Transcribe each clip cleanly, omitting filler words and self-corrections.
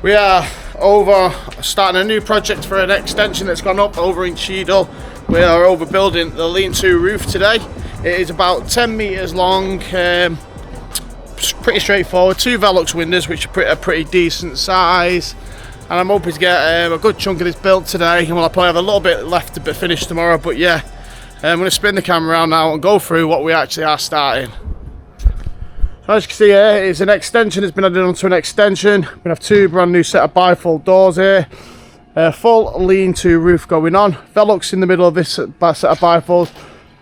We are over starting a new project for an extension that's gone up over in Cheadle. We are overbuilding the lean-to roof today. It is about 10 metres long, pretty straightforward. 2 Velux windows, which are a pretty decent size. And I'm hoping to get a good chunk of this built today. And we'll probably have a little bit left to be finished tomorrow. But yeah, I'm going to spin the camera around now and go through what we actually are starting. As you can see here, it's an extension. It's been added onto an extension. We're going to have 2 brand new set of bifold doors here. Full lean-to roof going on. Velux in the middle of this set of bifolds.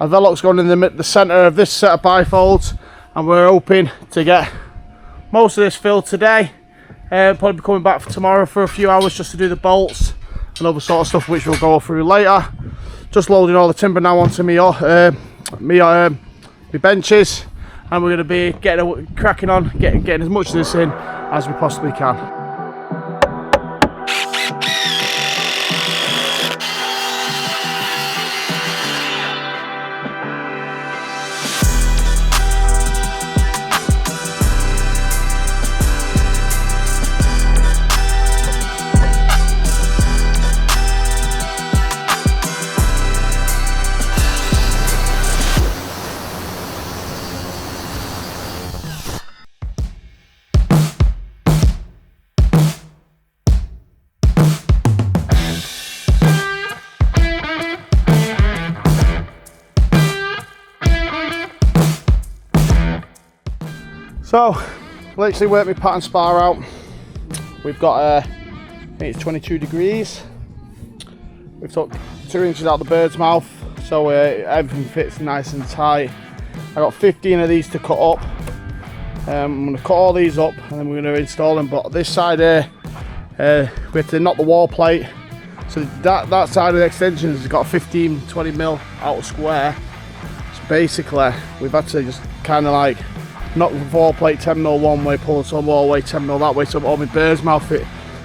A Velux going in the centre of this set of bifolds. And we're hoping to get most of this filled today. Probably be coming back for tomorrow for a few hours just to do the bolts and other sort of stuff which we'll go through later. Just loading all the timber now onto me benches. And we're going to be cracking on, getting as much of this in as we possibly can. So, literally worked my pattern spar out. We've got, I think it's 22 degrees. We've took 2 inches out the bird's mouth, so everything fits nice and tight. I got 15 of these to cut up. I'm going to cut all these up and then we're going to install them. But this side here, we have to knock the wall plate. So that side of the extension has got 15-20mm out square. So basically, we've had to just kind of like knock the wall plate 10mm one way, pull some wall way 10mm that way, so all my bird's mouth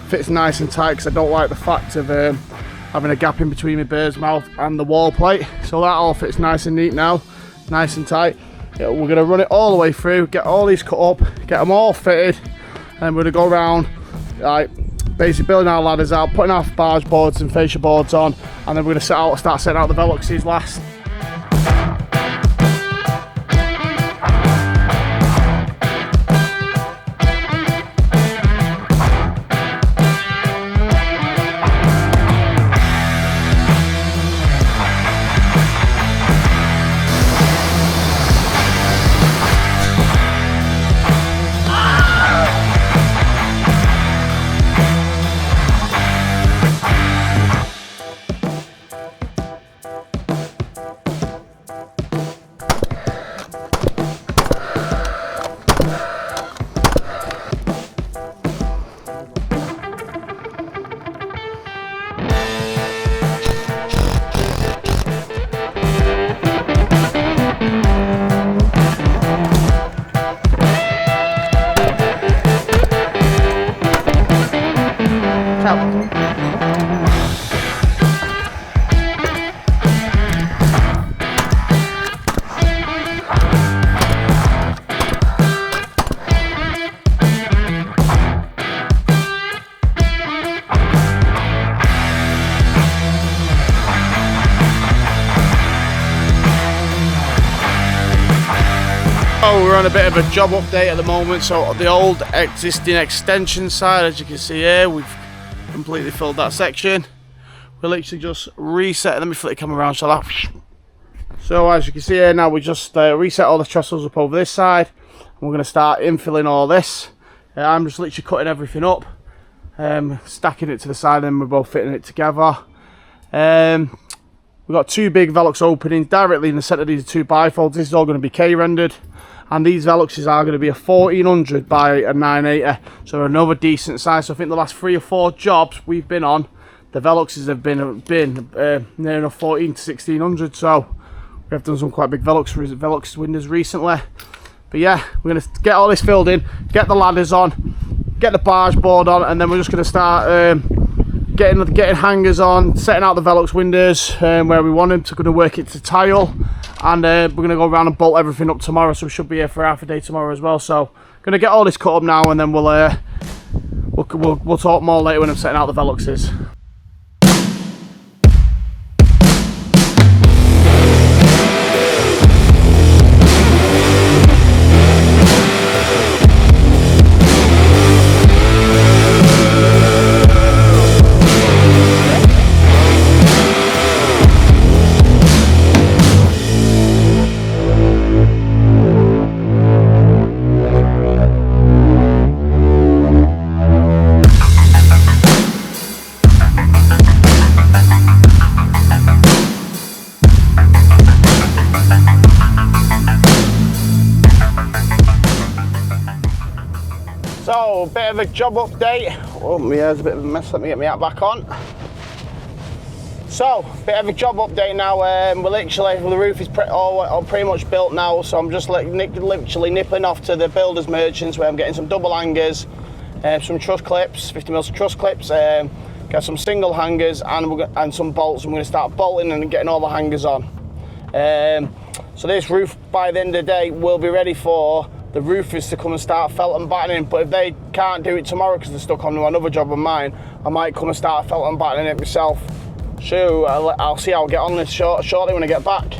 fits nice and tight, because I don't like the fact of having a gap in between my bird's mouth and the wall plate. So that all fits nice and neat now, nice and tight. Yeah, we're going to run it all the way through, get all these cut up, get them all fitted, and we're going to go around like basically building our ladders out, putting our barge boards and fascia boards on, and then we're going to start setting out the Veluxes last. Oh, we're on a bit of a job update at the moment. So the old existing extension side, as you can see here, we've completely filled that section. We're literally just reset. Let me flip the camera around so that. So as you can see here now, we just reset all the trestles up over this side. And we're going to start infilling all this. I'm just literally cutting everything up, stacking it to the side, and we're both fitting it together. We've got 2 big Velux openings directly in the centre of these 2 bifolds. This is all going to be K-rendered. And these Veluxes are going to be a 1400 by a 980, so another decent size. So I think the last 3 or 4 jobs we've been on, the Veluxes have been near enough 14 to 1600. So we have done some quite big Velux windows recently. But yeah, we're going to get all this filled in, get the ladders on, get the barge board on, and then we're just going to start getting hangers on, setting out the Velux windows where we want them to, going to work it to tile, and we're going to go around and bolt everything up tomorrow, so we should be here for half a day tomorrow as well. So going to get all this cut up now, and then we'll we'll talk more later when I'm setting out the Veluxes. So, bit of a job update. Oh, my hair's a bit of a mess. Let me get my hat back on. So, bit of a job update now. The roof is pretty much built now. So I'm just literally nipping off to the builders merchants where I'm getting some double hangers, some truss clips, 50 mils truss clips, get some single hangers and some bolts. I'm going to start bolting and getting all the hangers on. So this roof by the end of the day will be ready for the roofers to come and start felt and battening. But if they can't do it tomorrow because they're stuck on another job of mine, I might come and start felt and battening it myself. So I'll see how I get on this shortly when I get back.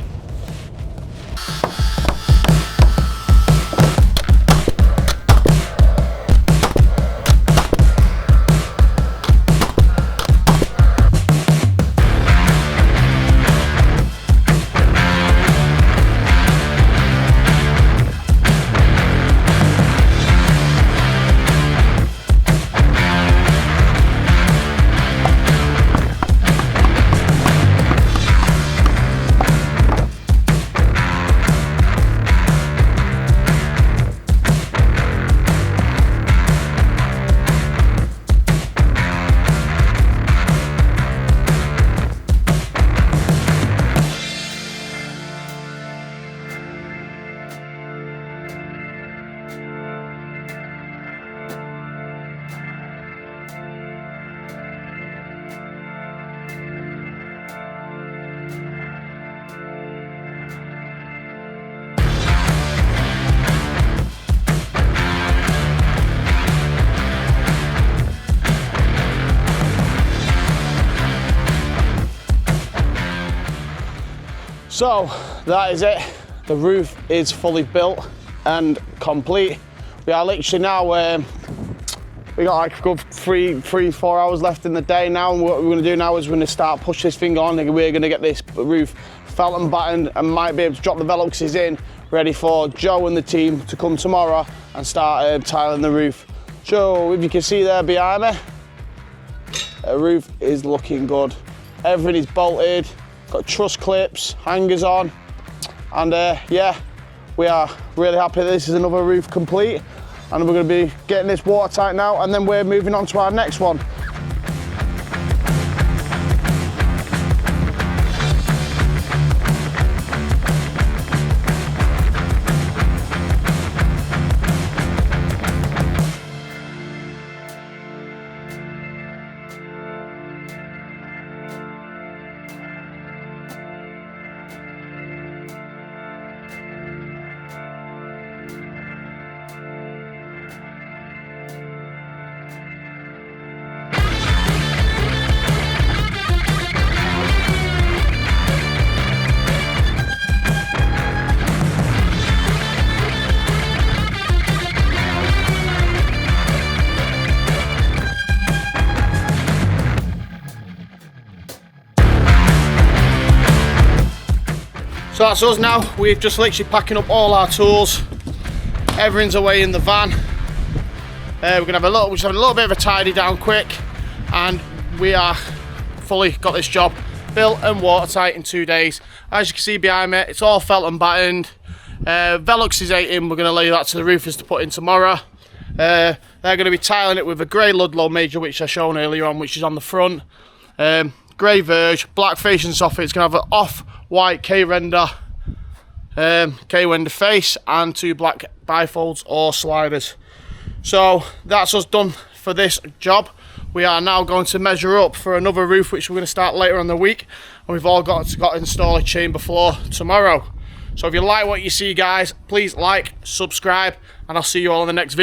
So that is it. The roof is fully built and complete. We are literally now, we got like a good 3-4 hours left in the day now. And what we're going to do now is we're going to start push this thing on. We're going to get this roof felt and battened and might be able to drop the Veluxes in, ready for Joe and the team to come tomorrow and start tiling the roof. So if you can see there behind me, the roof is looking good. Everything is bolted. Got truss clips, hangers on, and yeah, we are really happy that this is another roof complete, and we're going to be getting this watertight now, and then we're moving on to our next one. So that's us now. We're just literally packing up all our tools. Everything's away in the van. We're gonna have a little bit of a tidy down quick, and we are fully got this job built and watertight in 2 days. As you can see behind me, it's all felt and battened. Velux is 8 in. We're gonna lay that to the roofers to put in tomorrow. They're gonna be tiling it with a grey Ludlow major, which I shown earlier on, which is on the front. Grey verge, black facing soffit. It's gonna have an off-white K-render face and 2 black bifolds or sliders. So that's us done for this job. We are now going to measure up for another roof, which we're going to start later in the week, and we've all got to install a chamber floor tomorrow. So if you like what you see, guys, please like, subscribe, and I'll see you all in the next video.